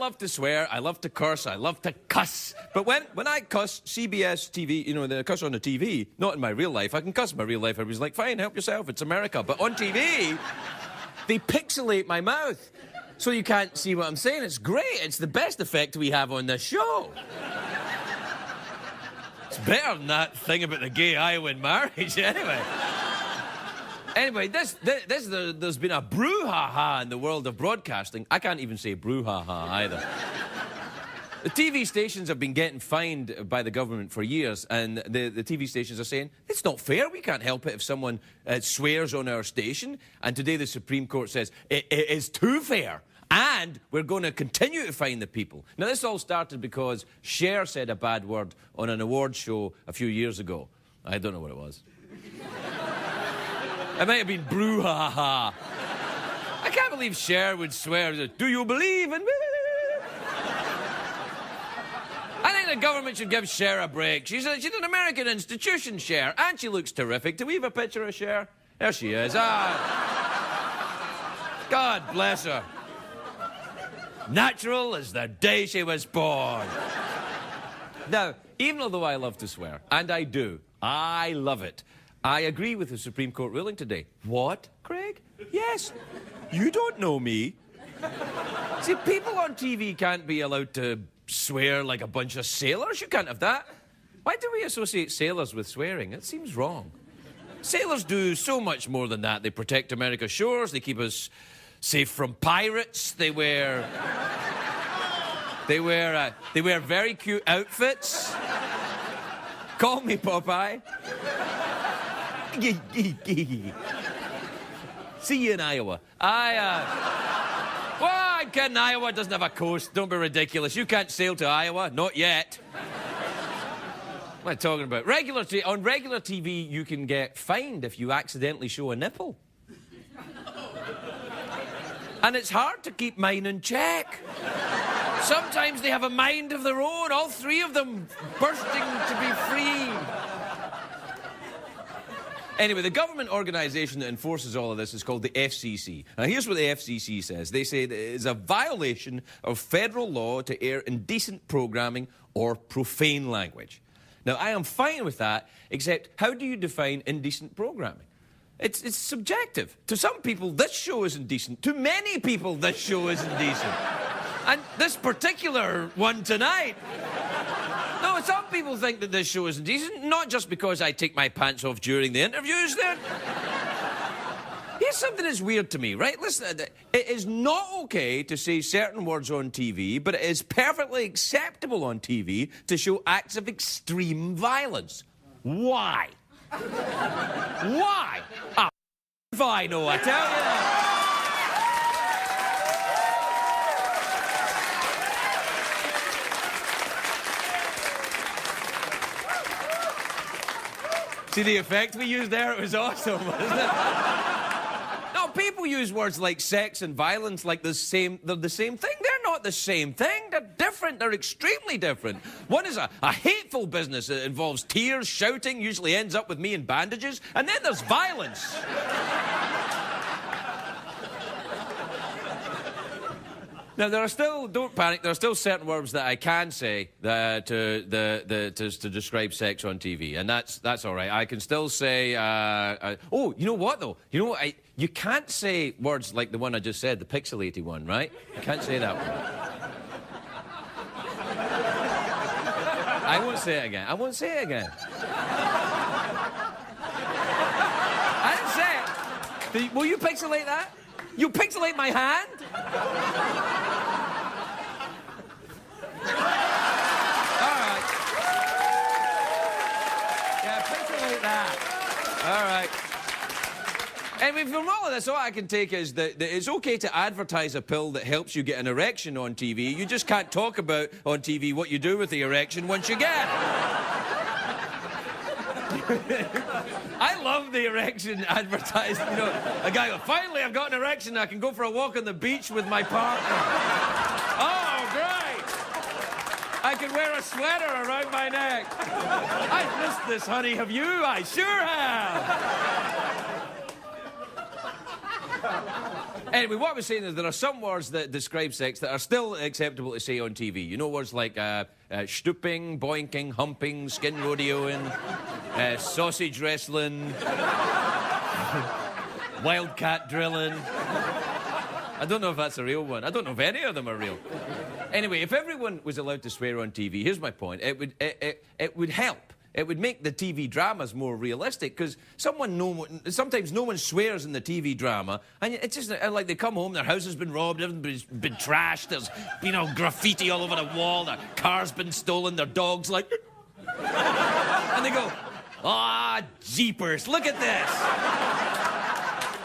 love to swear, I love to curse, I love to cuss. But when I cuss, CBS TV, you know, the cuss on the TV, not in my real life. I can cuss in my real life. Everybody's like, fine, help yourself, it's America. But on TV, they pixelate my mouth so you can't see what I'm saying. It's great. It's the best effect we have on this show. It's better than that thing about the gay Iowan marriage, anyway. Anyway, there's been a brouhaha in the world of broadcasting. I can't even say brouhaha either. The TV stations have been getting fined by the government for years, and the TV stations are saying, it's not fair, we can't help it if someone swears on our station. And today the Supreme Court says, it is too fair, and we're going to continue to fine the people. Now, this all started because Cher said a bad word on an awards show a few years ago. I don't know what it was. It might have been brouhaha. I can't believe Cher would swear, do you believe in me? I think the government should give Cher a break. She's an American institution, Cher, and she looks terrific. Do we have a picture of Cher? There she is. God bless her. Natural as the day she was born. Now, even although I love to swear, and I do, I love it, I agree with the Supreme Court ruling today. What, Craig? Yes. You don't know me. See, people on TV can't be allowed to swear like a bunch of sailors. You can't have that. Why do we associate sailors with swearing? It seems wrong. Sailors do so much more than that. They protect America's shores. They keep us safe from pirates. They wear very cute outfits. Call me Popeye. See you in Iowa. Well, I'm kidding. Iowa doesn't have a coast. Don't be ridiculous. You can't sail to Iowa. Not yet. What am I talking about? On regular TV, you can get fined if you accidentally show a nipple. And it's hard to keep mine in check. Sometimes they have a mind of their own, all three of them bursting to be free. Anyway, the government organisation that enforces all of this is called the FCC. Now, here's what the FCC says. They say that it is a violation of federal law to air indecent programming or profane language. Now, I am fine with that, except how do you define indecent programming? It's subjective. To some people, this show is indecent. To many people, this show is indecent. And this particular one tonight... No, some people think that this show is indecent, not just because I take my pants off during the interviews. Here's something that's weird to me, right? Listen, it is not okay to say certain words on TV, but it is perfectly acceptable on TV to show acts of extreme violence. Why? Why? If I know, I tell you that. See the effect we used there? It was awesome, wasn't it? No, people use words like sex and violence like they're the same thing. They're not the same thing. They're different. They're extremely different. One is a hateful business that involves tears, shouting, usually ends up with me in bandages. And then there's violence. Now, there are still, don't panic, there are still certain words that I can say to describe sex on TV, and that's all right. I can still say, oh, you know what, though? You know what? You can't say words like the one I just said, the pixelated one, right? You can't say that one. I won't say it again. I won't say it again. I didn't say it. Will you pixelate that? You pixelate my hand? All right. Anyway, from all of this, all I can take is that it's okay to advertise a pill that helps you get an erection on TV. You just can't talk about on TV what you do with the erection once you get it. I love the erection advertising. You know, a guy goes, finally I've got an erection, I can go for a walk on the beach with my partner. Oh, great! I can wear a sweater around my neck. I've missed this, honey, have you? I sure have. Anyway, what I was saying is there are some words that describe sex that are still acceptable to say on TV. You know, words like stooping, boinking, humping, skin rodeoing, sausage wrestling, wildcat drilling. I don't know if that's a real one. I don't know if any of them are real. Anyway, if everyone was allowed to swear on TV, here's my point. It would help. It would make the TV dramas more realistic, because sometimes no one swears in the TV drama, and it's just like they come home, their house has been robbed, everybody's been trashed, there's, you know, graffiti all over the wall, their car's been stolen, their dog's like... and they go, ah, jeepers, look at this.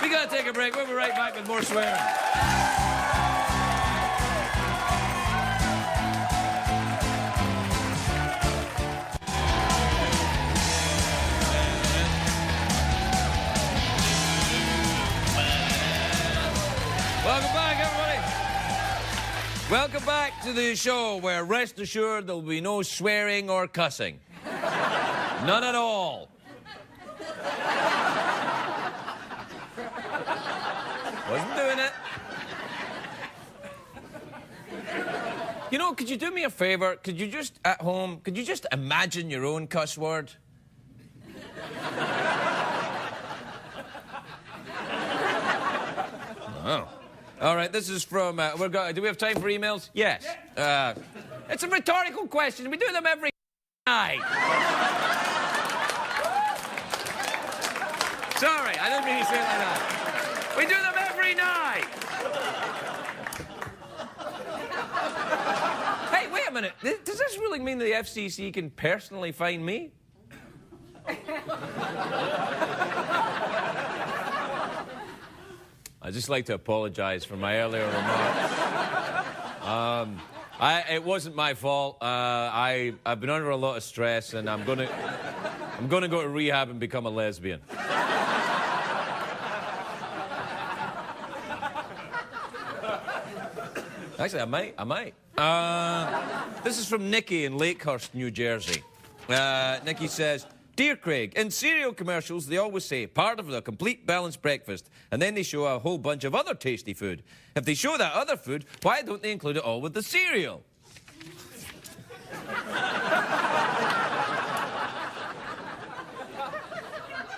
We gotta take a break. We'll be right back with more swearing. Welcome back, everybody. Welcome back to the show where, rest assured, there'll be no swearing or cussing. None at all. Wasn't doing it. You know, could you do me a favor? Could you just, at home, could you just imagine your own cuss word? Oh. All right, this is from... do we have time for emails? Yes. It's a rhetorical question. We do them every night. Sorry, I didn't mean to say it like that. We do them every night. Hey, wait a minute. Does this really mean the FCC can personally fine me? I'd just like to apologise for my earlier remarks. It wasn't my fault. I've been under a lot of stress, and I'm gonna go to rehab and become a lesbian. Actually, I might. This is from Nikki in Lakehurst, New Jersey. Nikki says, "Dear Craig, in cereal commercials, they always say, part of the complete balanced breakfast, and then they show a whole bunch of other tasty food. If they show that other food, why don't they include it all with the cereal?"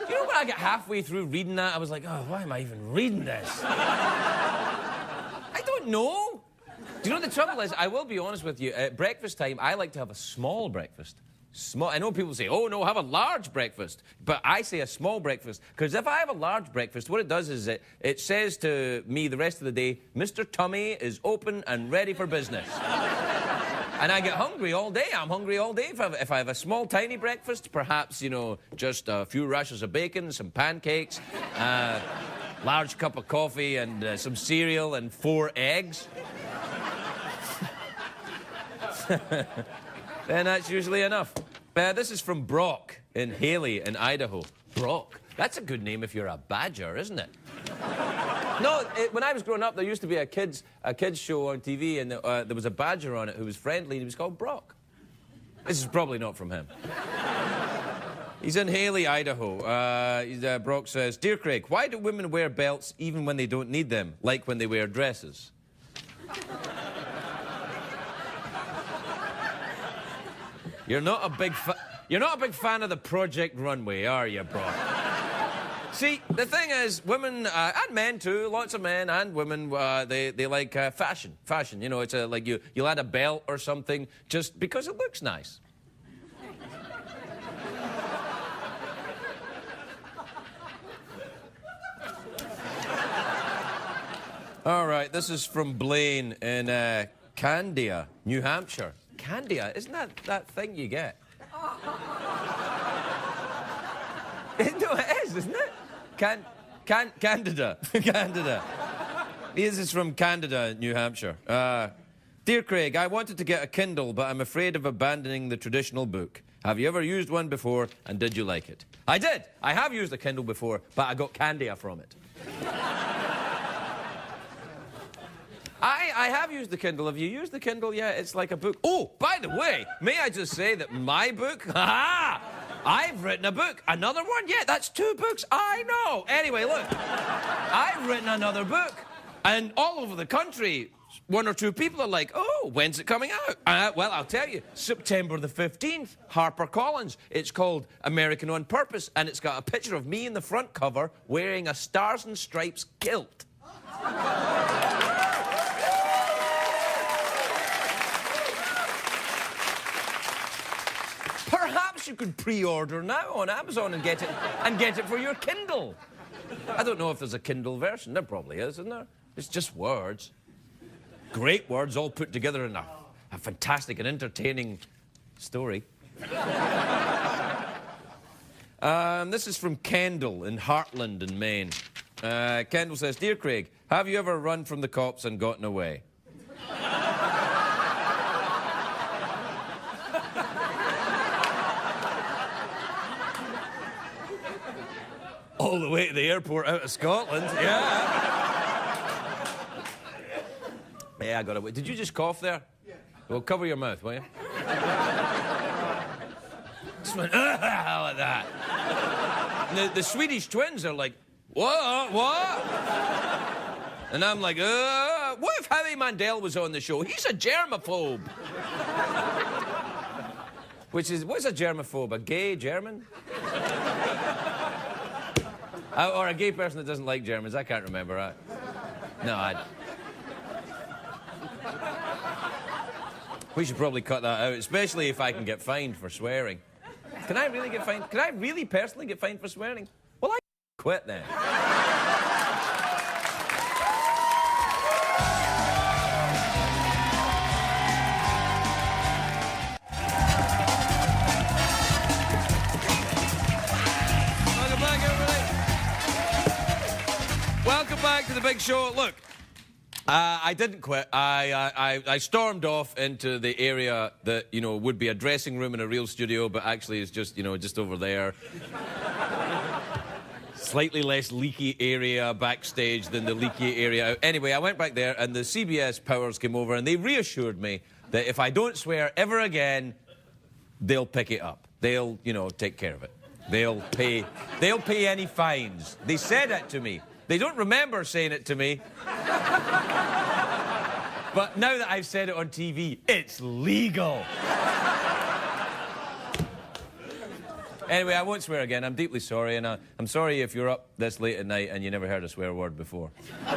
You know, when I got halfway through reading that, I was like, oh, why am I even reading this? I don't know. Do you know the trouble is, I will be honest with you, at breakfast time, I like to have a small breakfast. Small. I know people say, oh, no, have a large breakfast. But I say a small breakfast, because if I have a large breakfast, what it does is it says to me the rest of the day, Mr. Tummy is open and ready for business. And I get hungry all day. I'm hungry all day. If I have a small, tiny breakfast, perhaps, you know, just a few rashers of bacon, some pancakes, large cup of coffee, and some cereal, and 4 eggs. Then that's usually enough. This is from Brock in Haley in Idaho. Brock. That's a good name if you're a badger, isn't it? No, when I was growing up, there used to be a kids show on TV, and there was a badger on it who was friendly, and he was called Brock. This is probably not from him. He's in Haley, Idaho. Brock says, "Dear Craig, why do women wear belts even when they don't need them, like when they wear dresses?" You're not a big fan of the Project Runway, are you, Brock? See, the thing is, women, and men too, lots of men and women, they like fashion. Fashion, you know, it's like you'll add a belt or something just because it looks nice. All right, this is from Blaine in Candia, New Hampshire. Candia, isn't that thing you get? No, it is, isn't it? Candida. Candida. This is from Candida, New Hampshire. "Dear Craig, I wanted to get a Kindle, but I'm afraid of abandoning the traditional book. Have you ever used one before, and did you like it?" I did. I have used a Kindle before, but I got Candia from it. I have used the Kindle. Have you used the Kindle yet? It's like a book. Oh, by the way, may I just say that my book, I've written a book. Another one? Yeah, that's 2 books. I know. Anyway, look. I've written another book. And all over the country, 1 or 2 people are like, oh, when's it coming out? Well, I'll tell you, September the 15th, HarperCollins. It's called American on Purpose, and it's got a picture of me in the front cover wearing a Stars and Stripes kilt. Perhaps you could pre-order now on Amazon and get it for your Kindle. I don't know if there's a Kindle version. There probably is, isn't there? It's just words. Great words all put together in a fantastic and entertaining story. This is from Kendall in Heartland in Maine. Kendall says, Dear Craig, have you ever run from the cops and gotten away? All the way to the airport out of Scotland, yeah. Yeah, I got it. Did you just cough there? Yeah. Well, cover your mouth, will you? Just went, like that. And the Swedish twins are like, what? And I'm like, what if Howie Mandel was on the show? He's a germaphobe. What's a germaphobe? A gay German? Or a gay person that doesn't like Germans. I can't remember. We should probably cut that out, especially if I can get fined for swearing. Can I really get fined? Can I really personally get fined for swearing? Well, I quit then. Welcome back to the big show. Look, I didn't quit. I stormed off into the area that, you know, would be a dressing room in a real studio, but actually is just, you know, just over there. Slightly less leaky area backstage than the leaky area out. Anyway, I went back there, and the CBS powers came over, and they reassured me that if I don't swear ever again, they'll pick it up. They'll, you know, take care of it. They'll pay any fines. They said it to me. They don't remember saying it to me. But now that I've said it on TV, it's legal. Anyway, I won't swear again. I'm deeply sorry, and I'm sorry if you're up this late at night and you never heard a swear word before. I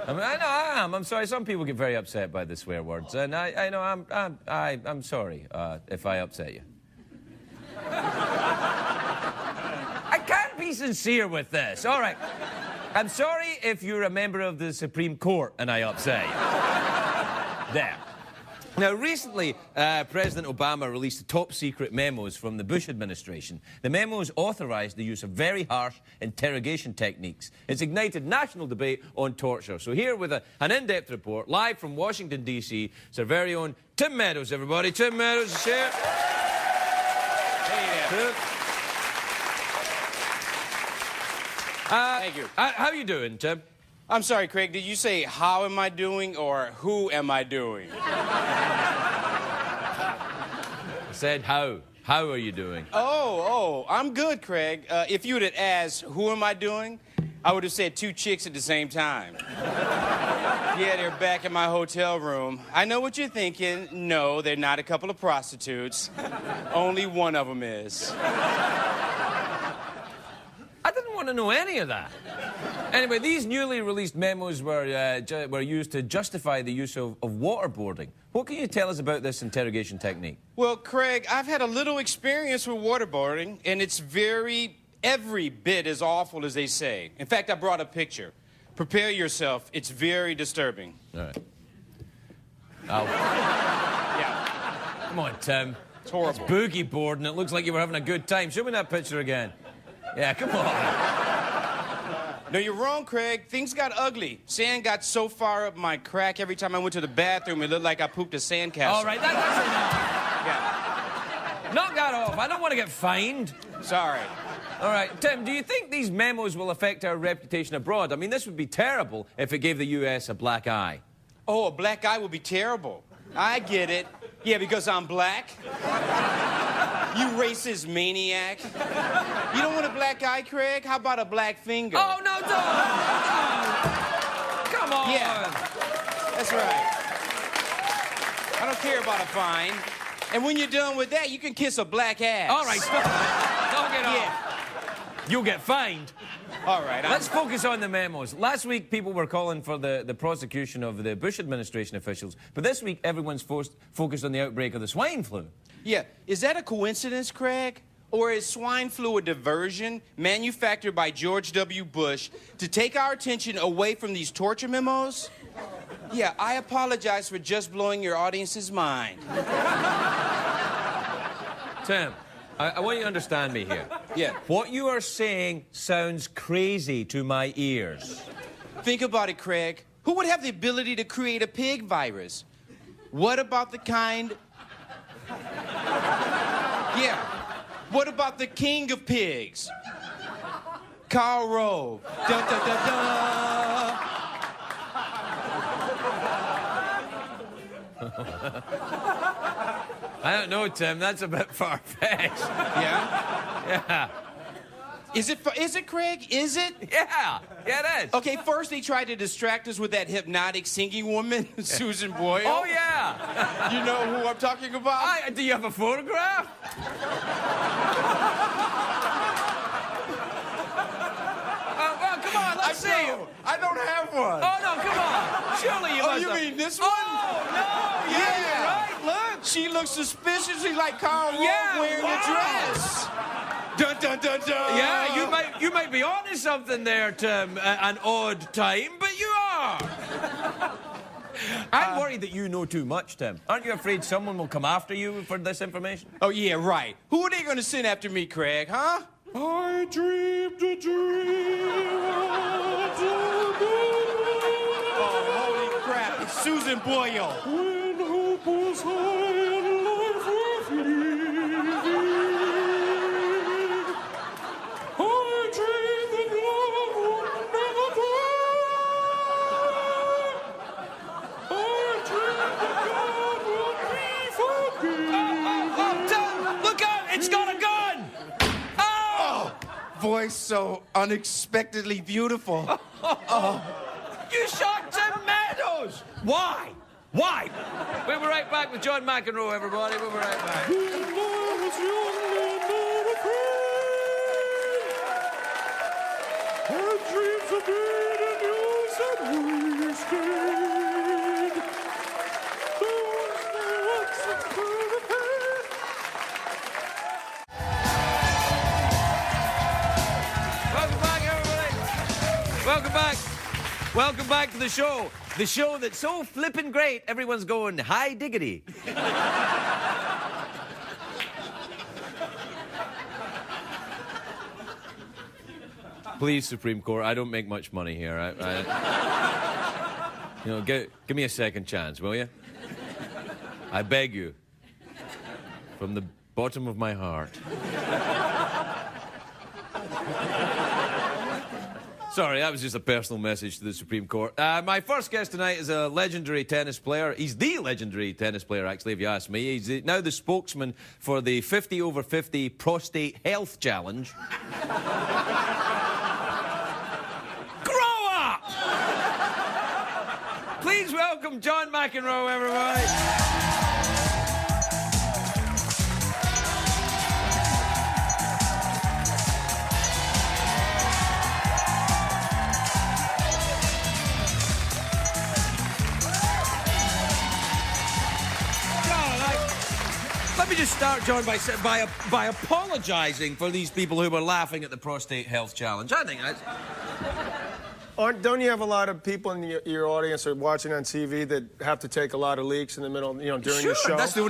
know I am. I'm sorry. Some people get very upset by the swear words, and I know I'm sorry if I upset you. Be sincere with this. All right. I'm sorry if you're a member of the Supreme Court and I upset you. There. Now, recently, President Obama released top-secret memos from the Bush administration. The memos authorized the use of very harsh interrogation techniques. It's ignited national debate on torture. So here with an in-depth report, live from Washington, D.C., it's our very own Tim Meadows, everybody. Tim Meadows is here. Hey there. Thank you. How are you doing, Tim? I'm sorry, Craig. Did you say how am I doing or who am I doing? I said how. How are you doing? Oh, I'm good, Craig. If you would have asked who am I doing, I would have said 2 chicks at the same time. Yeah, they're back in my hotel room. I know what you're thinking. No, they're not a couple of prostitutes. Only one of them is. I didn't want to know any of that. Anyway, these newly released memos were used to justify the use of waterboarding. What can you tell us about this interrogation technique? Well, Craig, I've had a little experience with waterboarding, and it's every bit as awful as they say. In fact, I brought a picture. Prepare yourself. It's very disturbing. All right. Yeah. Come on, Tim. It's horrible. It's boogie boarding. It looks like you were having a good time. Show me that picture again. Yeah, come on. No, you're wrong, Craig. Things got ugly. Sand got so far up my crack every time I went to the bathroom, it looked like I pooped a sandcastle. All right, that's enough. Yeah. Knock that off. I don't want to get fined. Sorry. All right, Tim, do you think these memos will affect our reputation abroad? I mean, this would be terrible if it gave the U.S. a black eye. Oh, a black eye would be terrible. I get it. Yeah, because I'm black. You racist maniac. You don't want a black eye, Craig? How about a black finger? Oh, no, don't! Come on! Yeah, that's right. I don't care about a fine. And when you're done with that, you can kiss a black ass. All right, stop. Knock it off. Yeah. You'll get fined. All right. Let's focus on the memos. Last week, people were calling for the prosecution of the Bush administration officials, but this week, everyone's focused on the outbreak of the swine flu. Yeah. Is that a coincidence, Craig? Or is swine flu a diversion manufactured by George W. Bush to take our attention away from these torture memos? Yeah, I apologize for just blowing your audience's mind. Tim, I want you to understand me here. Yeah. What you are saying sounds crazy to my ears. Think about it, Craig. Who would have the ability to create a pig virus? What about the kind... Yeah. What about the king of pigs? Karl Rove. Dun, dun, dun, dun. I don't know, Tim. That's a bit far-fetched. Yeah? Yeah. Is it, Craig? Is it? Yeah. Yeah, it is. Okay, first they tried to distract us with that hypnotic singing woman, Susan Boyle. Oh, yeah. You know who I'm talking about? Do you have a photograph? Well, come on, let's see it. I don't have one. Oh, no, come on. Surely you must you have... mean this one? Oh, no. Yeah, you're right. Look. She looks suspiciously like Karl Rove Yeah, wearing wow. a dress. Dun, dun, dun, dun. Yeah, you might be onto something there, Tim, an odd time, but you are. I'm worried that you know too much, Tim. Aren't you afraid someone will come after you for this information? Oh, yeah, right. Who are they going to send after me, Craig, huh? I dreamed a dream. Oh, holy crap. It's Susan Boyle. When hope was high and life worth living, I dreamed that love would never die. I dreamed that God would be forgiven. Oh, Tim, look out! It's got a gun! Oh! Voice so unexpectedly beautiful. You shot Tim Meadows! Why? Why? We'll be right back with John McEnroe, everybody. We'll be right back. When I was young and not afraid, had dreams of being in yours and wasted. There was no answer to the pain. Welcome back, everybody. Welcome back. Welcome back to the show. The show that's so flippin' great, everyone's going, high diggity. Please, Supreme Court, I don't make much money here. You know, give me a second chance, will you? I beg you. From the bottom of my heart. Sorry, that was just a personal message to the Supreme Court. My first guest tonight is a legendary tennis player. He's the legendary tennis player, actually, if you ask me. He's now the spokesman for the 50 over 50 Prostate Health Challenge. Grow up! Please welcome John McEnroe, everybody. Let me just start, John, by apologising for these people who were laughing at the Prostate Health Challenge. I think that's... Don't you have a lot of people in your audience or watching on TV that have to take a lot of leaks in the middle, during the show? That's the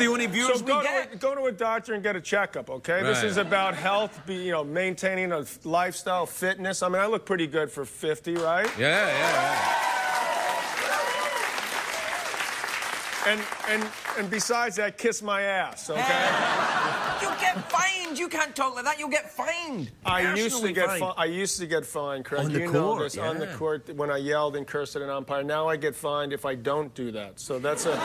only viewers we get. Go to a doctor and get a checkup, okay? Right. This is about health, maintaining a lifestyle, fitness. I mean, I look pretty good for 50, right? Yeah. And besides that, kiss my ass, okay? You get fined. You can't talk like that. You'll get fined. I used to get fined, Craig. On the you court, know this, yeah. on the court when I yelled and cursed at an umpire. Now I get fined if I don't do that. So that's a...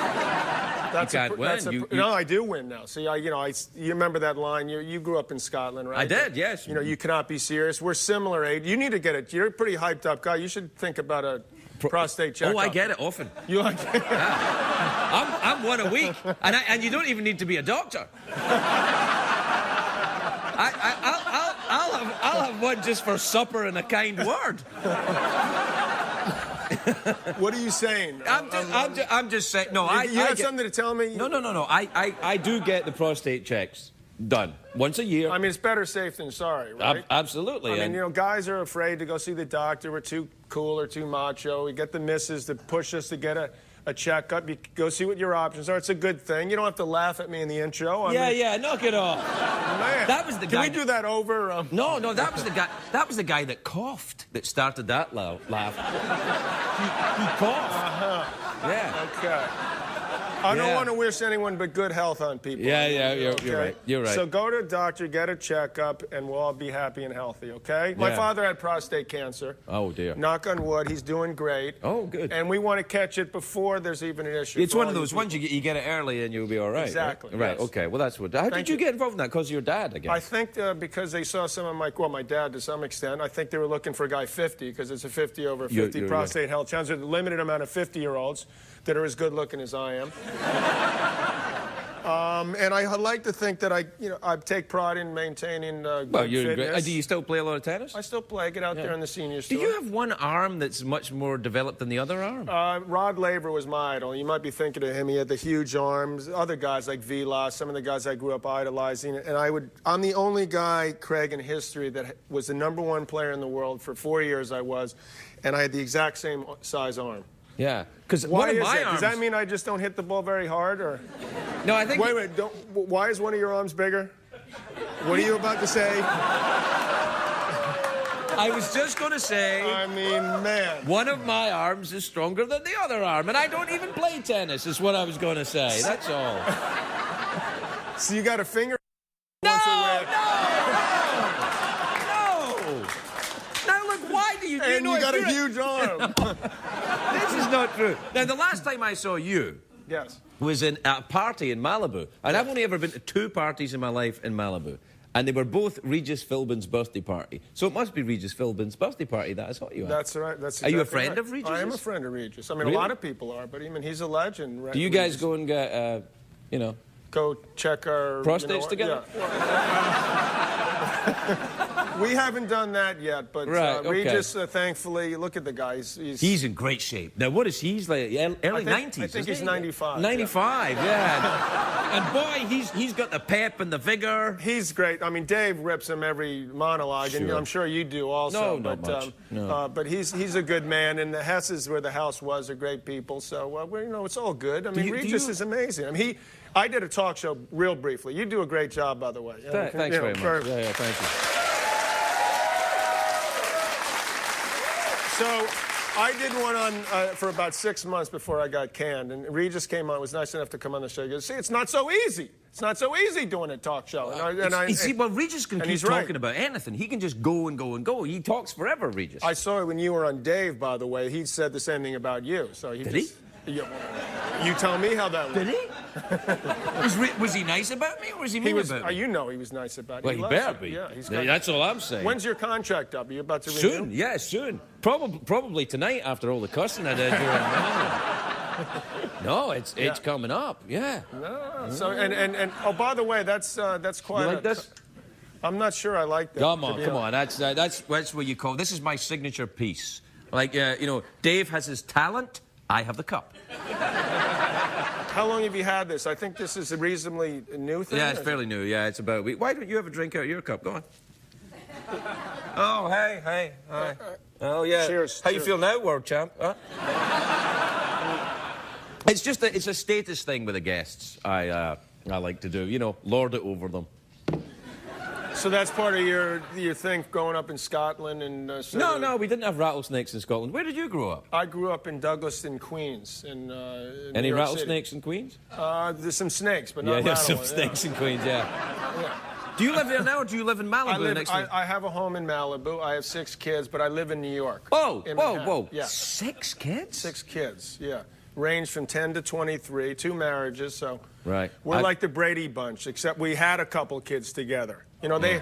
That's you can't win. No, I do win now. See, you remember that line? You grew up in Scotland, right? I did, yes. You know, you cannot be serious. We're similar age. You need to get it. You're a pretty hyped up guy. You should think about a prostate checkup. Oh, I get it often. You like it? Yeah. I'm one a week, and you don't even need to be a doctor. I'll have one just for supper and a kind word. What are you saying? I'm just saying. No, you have something to tell me? No. I do get the prostate checks done once a year. I mean, it's better safe than sorry, right? Absolutely. I mean, guys are afraid to go see the doctor. We're too cool or too macho. We get the missus to push us to get a checkup. You go see what your options are. It's a good thing. You don't have to laugh at me in the intro. Yeah, knock it off. Man, that was the guy. Can we do that over? No, that was the guy. That was the guy that coughed that started that laugh. He coughed. Yeah. Okay. I don't want to wish anyone but good health on people. Yeah, you're right. You're right. So go to a doctor, get a checkup, and we'll all be happy and healthy, okay? My father had prostate cancer. Oh, dear. Knock on wood, he's doing great. Oh, good. And we want to catch it before there's even an issue. It's one of those ones you get it early and you'll be all right. Exactly. Right, yes. Okay. Well, that's what. How did you get involved in that? Because of your dad, I guess. I think because they saw some of my dad to some extent. I think they were looking for a guy 50 because it's a 50 over 50 prostate health challenge. There's a limited amount of 50-year-olds that are as good looking as I am. And I like to think that I take pride in maintaining good you're fitness. great. Do you still play a lot of tennis? I still play. Get out there in the seniors. Do you have one arm that's much more developed than the other arm? Rod Laver was my idol. You might be thinking of him. He had the huge arms. Other guys like Vilas, some of the guys I grew up idolizing. And I'm the only guy, Craig, in history that was the #1 player in the world for 4 years. I was, and I had the exact same size arm. Yeah, because Why one of is my that? arms. Does that mean I just don't hit the ball very hard, or? No, I think. Wait. Why is one of your arms bigger? What are you about to say? I was just going to say. I mean, man. One of my arms is stronger than the other arm, and I don't even play tennis. Is what I was going to say. That's all. So you got a finger. No. Now look, why do you? And you got a huge arm. This is not true. Now, the last time I saw you was in a party in Malibu. And I've only ever been to 2 parties in my life in Malibu. And they were both Regis Philbin's birthday party. So it must be Regis Philbin's birthday party that I saw you at. That's right. That's exactly. Are you a exactly friend of Regis? I am a friend of Regis. I mean, Really? a lot of people are, but he's a legend. Do you guys go and get, go check our prostates together? Yeah. We haven't done that yet, but Regis, thankfully, look at the guy. He's in great shape. Now, what is he's like? Early 90s. I think he's 95. 95, yeah. And boy, he's got the pep and the vigor. He's great. I mean, Dave rips him every monologue, and I'm sure you do also. No, not much. No. But he's a good man, and the Hesses, where the house was, are great people. So it's all good. I mean, Regis is amazing. I mean, I did a talk show real briefly. You do a great job, by the way. Thanks very much. Yeah, thank you. So I did one on for about 6 months before I got canned, and Regis came on. Was nice enough to come on the show. He goes, "See, it's not so easy. It's not so easy doing a talk show." Regis can keep talking about anything. He can just go and go and go. He talks forever, Regis. I saw it when you were on Dave, by the way. He said the same thing about you. So Did he? You tell me how that went. Did he? Was he nice about me, or was he mean about me? You know he was nice about Well, you. he better be. Yeah, that's all I'm saying. When's your contract up? Are you about to renew? Soon, yeah, soon. Probably tonight after all the cussing I did during No, it's coming up, yeah. No, so, and oh, by the way, that's quite... You like this? I'm not sure I like that. Come on. That's what you call... This is my signature piece. Like, Dave has his talent, I have the cup. How long have you had this? I think this is a reasonably new thing. Yeah, it's fairly new. Yeah, it's about a week. Why don't you have a drink out of your cup? Go on. Oh, hey. Hi. Oh, yeah. Cheers. How you feel now, world champ? Huh? It's a status thing with the guests. I like to do, lord it over them. So that's part of your thing growing up in Scotland and... No, we didn't have rattlesnakes in Scotland. Where did you grow up? I grew up in Douglaston, Queens. In Any New York rattlesnakes City. in Queens? There's some snakes, but not there's some rattlesnakes. snakes in Queens, yeah. Do you live here now, or do you live in Malibu? I have a home in Malibu. I have 6 kids, but I live in New York. Whoa. Yeah. 6 kids? 6 kids, yeah. ranged from 10 to 23, 2 marriages, so Right. we're like the Brady Bunch, except we had a couple kids together. You know, they...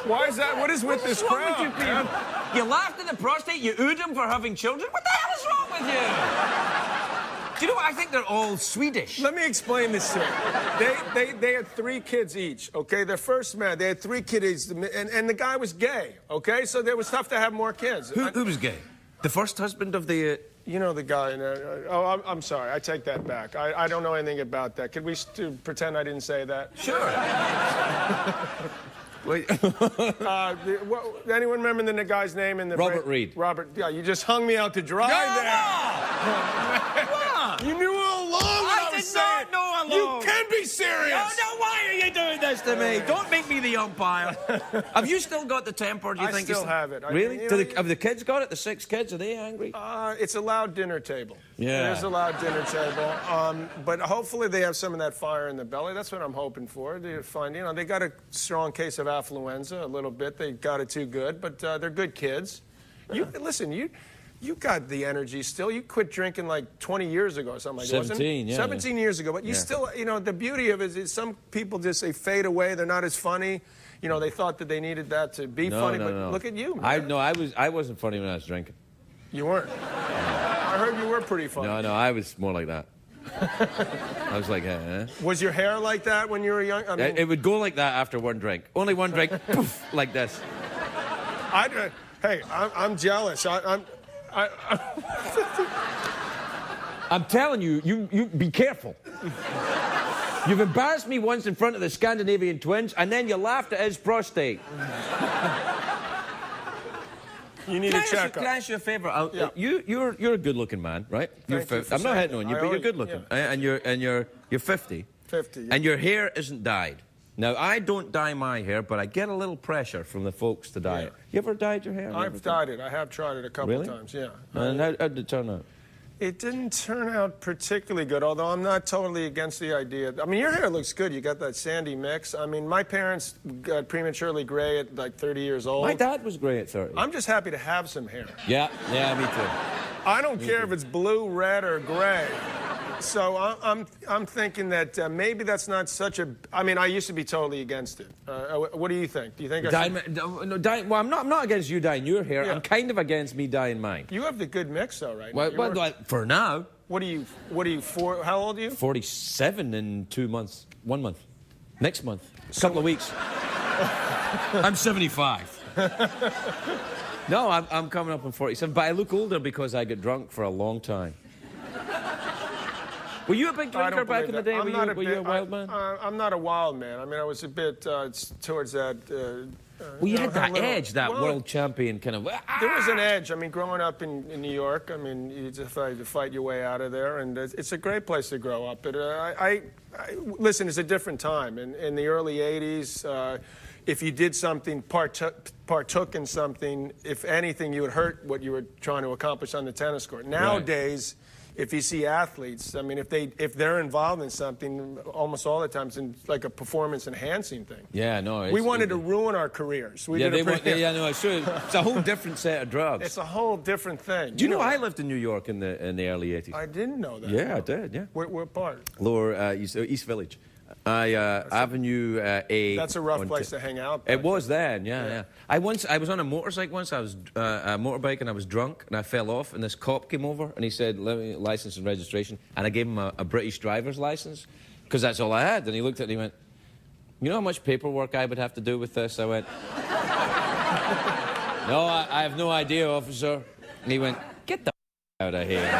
Why is that? What is with this What's wrong crowd? with you people? You laughed at the prostate, you oohed him for having children? What the hell is wrong with you? Do you know what? I think they're all Swedish. Let me explain this to you. They had 3 kids each, okay? Their first marriage, they had 3 kids, and the guy was gay, okay? So there was tough to have more kids. Who was gay? The first husband of the... You know the guy. I'm sorry. I take that back. I don't know anything about that. Could we pretend I didn't say that? Sure. Wait. Anyone remember the guy's name in the... Robert Reed. Robert, yeah, you just hung me out to dry there. What? You knew all along what I was saying. I did not know all along. You can be serious. Oh, no, why are you doing this to me? Don't make me the umpire. Have you still got the temper, do you think? I still have it. Really? You know, Have the kids got it? The 6 kids? Are they angry? It's a loud dinner table. Yeah. It is a loud dinner table. But hopefully they have some of that fire in the belly. That's what I'm hoping for. They find, they got a strong case of affluenza a little bit. They got it too good, but they're good kids. Listen, you got the energy still. You quit drinking like 20 years ago or something like that, 17, yeah. 17 years ago. But you still, the beauty of it is some people just, they fade away. They're not as funny. They thought that they needed that to be funny, but look at you, man. I wasn't funny when I was drinking. You weren't. I heard you were pretty funny. No, I was more like that. I was like, Was your hair like that when you were young? I mean, It would go like that after one drink. Only one drink, poof, like this. Hey, I'm jealous. I'm telling you, you be careful. You've embarrassed me once in front of the Scandinavian twins, and then you laughed at his prostate. You need a checkup. Can I ask you a favour? Yeah. You're a good-looking man, right? Thank you for I'm not saying hitting on you, that. but you're good-looking, and you're 50. 50. Yeah. And your hair isn't dyed. Now, I don't dye my hair, but I get a little pressure from the folks to dye it. You ever dyed your hair? I've dyed it. I have tried it a couple of times, yeah. And how did it turn out? It didn't turn out particularly good, although I'm not totally against the idea. I mean, your hair looks good. You got that sandy mix. I mean, my parents got prematurely gray at like 30 years old. My dad was gray at 30. I'm just happy to have some hair. Yeah, me too. I don't care if it's blue, red, or gray. So I'm thinking that maybe that's not such a... I mean, I used to be totally against it. What do you think? Do you think I should... Well, I'm not against you dyeing your hair. Yeah. I'm kind of against me dyeing mine. You have the good mix, though, right? Well, for now. What are you, how old are you? 47 in 2 months. 1 month. Next month. A couple of weeks. I'm 75. No, I'm coming up on 47, but I look older because I get drunk for a long time. Were you a big drinker back in the day? Were you a wild man? I'm not a wild man. I mean, I was a bit towards that... well, you had that edge, that world champion kind of... There was an edge. I mean, growing up in New York, I mean, you just had to fight your way out of there, and it's a great place to grow up. But listen, it's a different time. In the early 80s, if you did something, partook in something, if anything, you would hurt what you were trying to accomplish on the tennis court. Nowadays... If you see athletes, I mean, if they're involved in something, almost all the time it's like a performance-enhancing thing. Yeah, no. We wanted to ruin our careers. It's a whole different set of drugs. It's a whole different thing. Do you know I lived in New York in the early 80s? I didn't know that. Yeah, I did. Yeah. Where part? Lower East Village. Avenue A. That's a rough place to hang out. It was then, yeah. I was on a motorcycle once. I was a motorbike and I was drunk and I fell off and this cop came over and he said, "Let me license and registration," and I gave him a British driver's license because that's all I had. And he looked at it and he went, "You know how much paperwork I would have to do with this?" I went, "No, I have no idea, officer." And he went, "Get the out of here."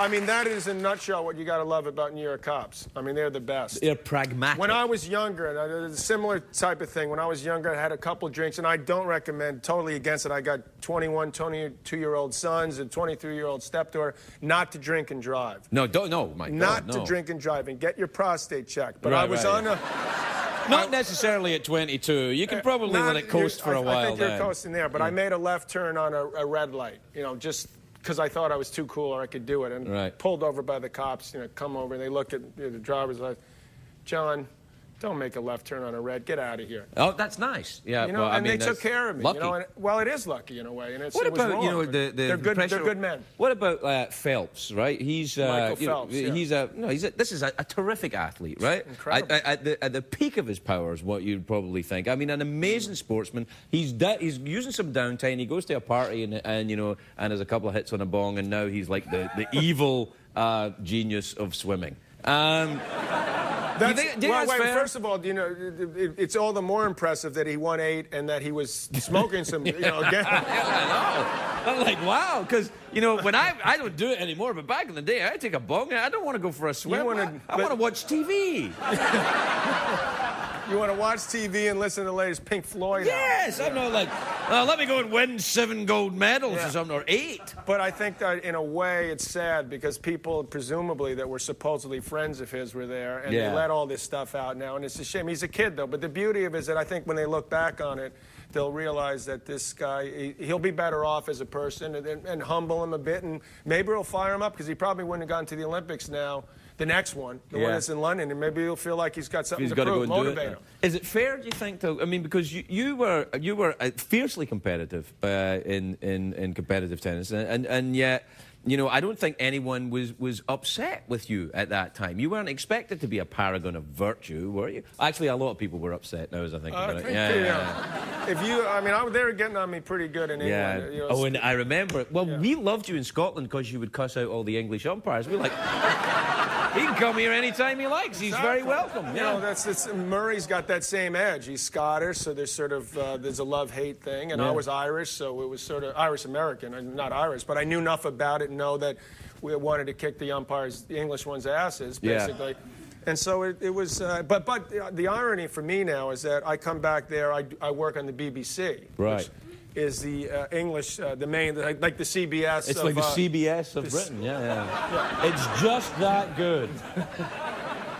I mean, that is in a nutshell what you got to love about New York cops. I mean, they're the best. They're pragmatic. When I was younger, and it was a similar type of thing, when I was younger, I had a couple drinks, and I don't recommend, totally against it. I got 21, 22-year-old sons and 23-year-old stepdaughter, not to drink and drive. No, don't, no, my God, Not no. to drink and drive, and get your prostate checked. But Right, I was right, on a... Not necessarily at 22. You can probably let it coast for a while. I think you're then. coasting there, but I made a left turn on a red light, just because I thought I was too cool or I could do it, and Right. pulled over by the cops, come over, and they looked at the driver's license. "John, Don't make a left turn on a red. Get out of here. Oh, that's nice. Yeah, You know, well, I and mean, they took that's care of me. lucky. You know, and, well, it is lucky in a way, and it's, What it was about, wrong, you know, but the they're good. pressure? They're good men. What about Phelps? Right, he's Michael you know, Phelps, yeah. this is a terrific athlete, right? Incredible. At the peak of his powers, what you'd probably think. I mean, an amazing sportsman. He's using some downtime. He goes to a party and you know, and has a couple of hits on a bong, and now he's like the evil genius of swimming. Do you think that's fair? First of all, you know, it's all the more impressive that he won 8 and that he was smoking some, you know, again. Yeah, I know. I'm like, wow, because, you know, when I don't do it anymore, but back in the day, I take a bong. I don't want to go for a swim. I want to watch TV. You want to watch TV and listen to the latest Pink Floyd Yes, album. I'm not like, let me go and win 7 gold medals or something, or 8. But I think that in a way it's sad because people presumably that were supposedly friends of his were there and they let all this stuff out now, and it's a shame. He's a kid though, but the beauty of it is that I think when they look back on it, they'll realize that this guy, he'll be better off as a person and humble him a bit, and maybe he'll fire him up because he probably wouldn't have gotten to the Olympics now. The next one, the one that's in London, and maybe he'll feel like he's got something to prove, motivate him. Is it fair, do you think, though? I mean, because you were fiercely competitive in competitive tennis, and yet, you know, I don't think anyone was upset with you at that time. You weren't expected to be a paragon of virtue, were you? Actually, a lot of people were upset now as I think about it. They were getting on me pretty good in England. You know, oh, and I remember. Well, we loved you in Scotland because you would cuss out all the English umpires. We were like, he can come here anytime he likes. He's very welcome. You know, Murray's got that same edge. He's Scottish, so there's sort of there's a love-hate thing, and I was Irish, so it was sort of Irish-American. I'm not Irish, but I knew enough about it and know that we wanted to kick the umpires, the English ones' asses, basically. Yeah. And so it was, but the irony for me now is that I come back there, I work on the BBC, which is the English, the main, like the CBS. It's like the CBS of Britain, yeah. It's just that good.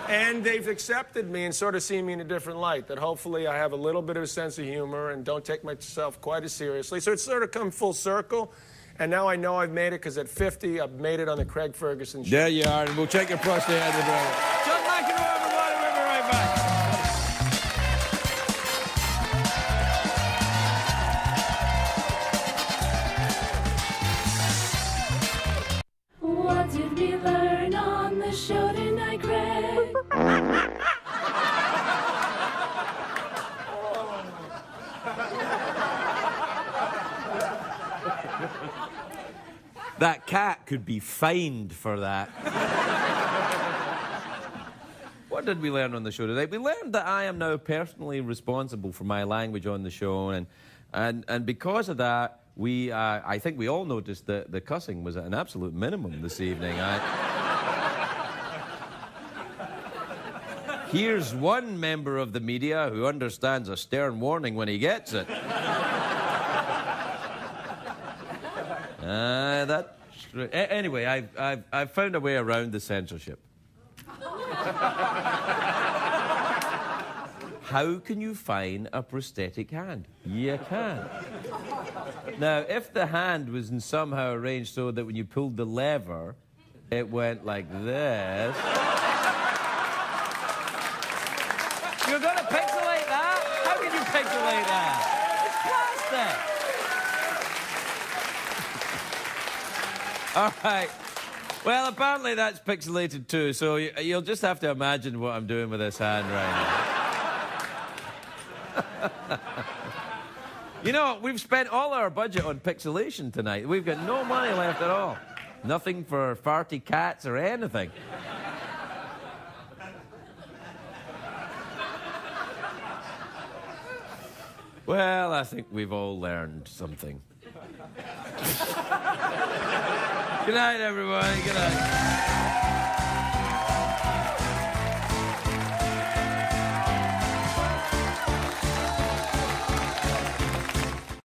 And they've accepted me and sort of seen me in a different light, that hopefully I have a little bit of a sense of humor and don't take myself quite as seriously. So it's sort of come full circle. And now I know I've made it because at 50, I've made it on the Craig Ferguson show. There you are, and we'll check your prostate out of the brother. John McEnroe, everybody, we'll be right back. What did we learn on the show tonight, Craig? That cat could be fined for that. What did we learn on the show today? We learned that I am now personally responsible for my language on the show, and because of that, I think we all noticed that the cussing was at an absolute minimum this evening. Here's one member of the media who understands a stern warning when he gets it. Anyway, I've found a way around the censorship. How can you fine a prosthetic hand? You can. Now, if the hand was somehow arranged so that when you pulled the lever, it went like this. You're going to pixelate that? How can you pixelate that? It's plastic. All right. Well, apparently that's pixelated too, so you'll just have to imagine what I'm doing with this hand right now. You know, we've spent all our budget on pixelation tonight. We've got no money left at all. Nothing for farty cats or anything. Well, I think we've all learned something. Good night, everybody. Good night.